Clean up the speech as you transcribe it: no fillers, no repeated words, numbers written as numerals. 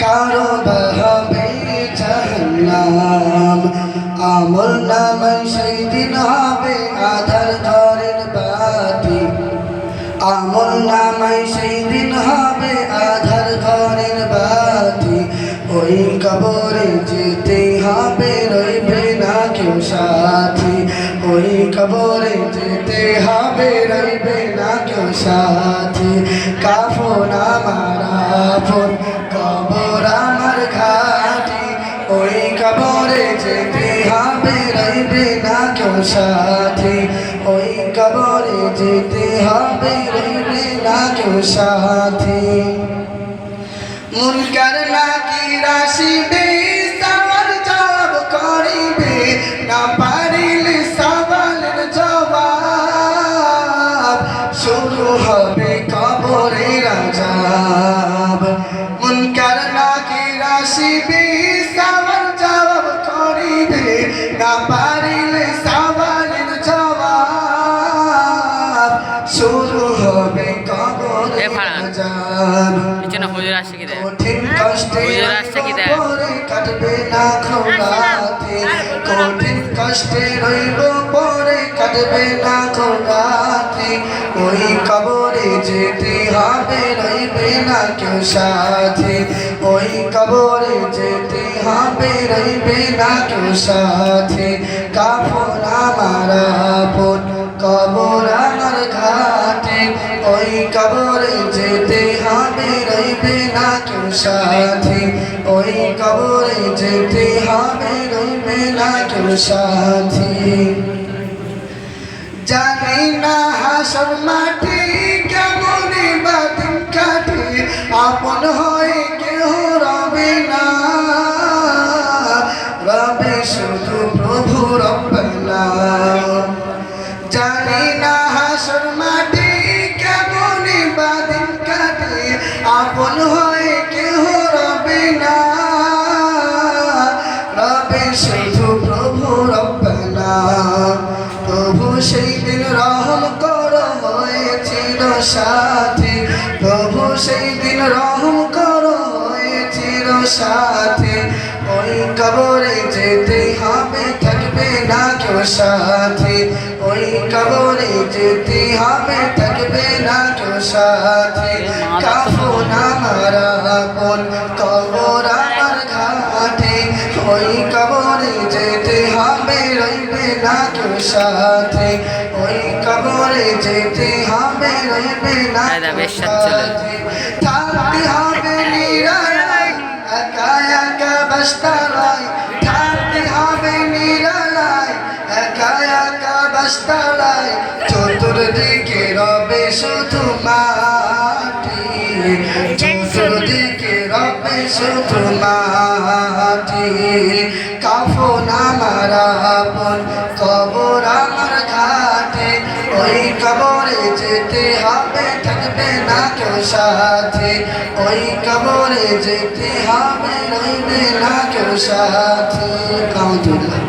কারো হবে জাহান্নাম। আমল নামায় সেই দিন হবে আধার ঘরের বাতি। আমল নামায় সেই দিন হবে আধার ঘরের বাতি। ওই কবরে যেতে হবে, রইবে না কেউ সাথী। ওই কবরে যেতে হবে, রইবে না কেউ সাথী। কাফন আমার আপন, কবর আমার ঘাটি। ওই কবরে যেতে হবে, রইবে না কেউ সাথী। ওই কবরে যেতে হবে, রইবে না কেউ সাথী। মুনকার নাকির আসিবে, সওয়াল জবাব করিবে, না পারিলে সওয়ালের জবাব। শুরু হবে কবরের আযাব। মুনকার নাকির আসিবে, সওয়াল জবাব করিবে, না পারিলে সওয়ালের জবাব। শুরু হবে কবরের আযাব। কঠিন কষ্টে পরে কাটবে না খোলাতে। কঠিন কষ্টে রইব পরে কাটবে না খোলাতে। ওই কবরে যেতে হবে, রইবে না কেউ সাথী। ওই কবরে যেতে হবে, রইবে না কেউ সাথী। কাফন আমার আপন, কবর আমার ঘাটে। ওই কবরে যেতে হবে, রইবে না কেউ সাথী। ওই কবরে যেতে হবে, রইবে না কেউ সাথী। জানি না হাসর মাটি কেমনে বাদিন কাটে, আপন হয়ে কেউ রবে না। রবে শুধু প্রভু রব্বানা। জানি না হাসর মাটি কেমনে বাদিন কাটে, আপন হয়ে কেউ রবে না। রবে শুধু প্রভু রব্বানা। প্রভু সেই দিন রহম করো হয়েছিল সাথী। প্রভু সেই দিন রহম করো হয়েছিল সাথী। ওই কবরে যেতে হবে, থাকবে না কেউ সাথী। ওই কবরে যেতে হবে, থাকবে না কেউ সাথী। কাফন আমার আপন, কবর আমার ঘাটে। ওই কবরে যেতে হবে, রইবে না কেউ সাথী। ওই কবরে যেতে হবে, রইবে না কেউ সাথী। থাকতে হবে নিরালায়, একা একা বাসতালায়। থাকতে হবে নিরালায়, একা একা বাসতালায়। চতুর্দিকে রবে শুধু মাটি। চতুর্দিকে রবে শুধু মাটি। কাফন আমার আপন, কবর আমার ঘাটে। ওই কবরে যেতে হবে, থাকবে না কেউ সাথী। ওই কবরে যেতে হবে, রইবে না কেউ সাথী। কাউদুল্লাহ।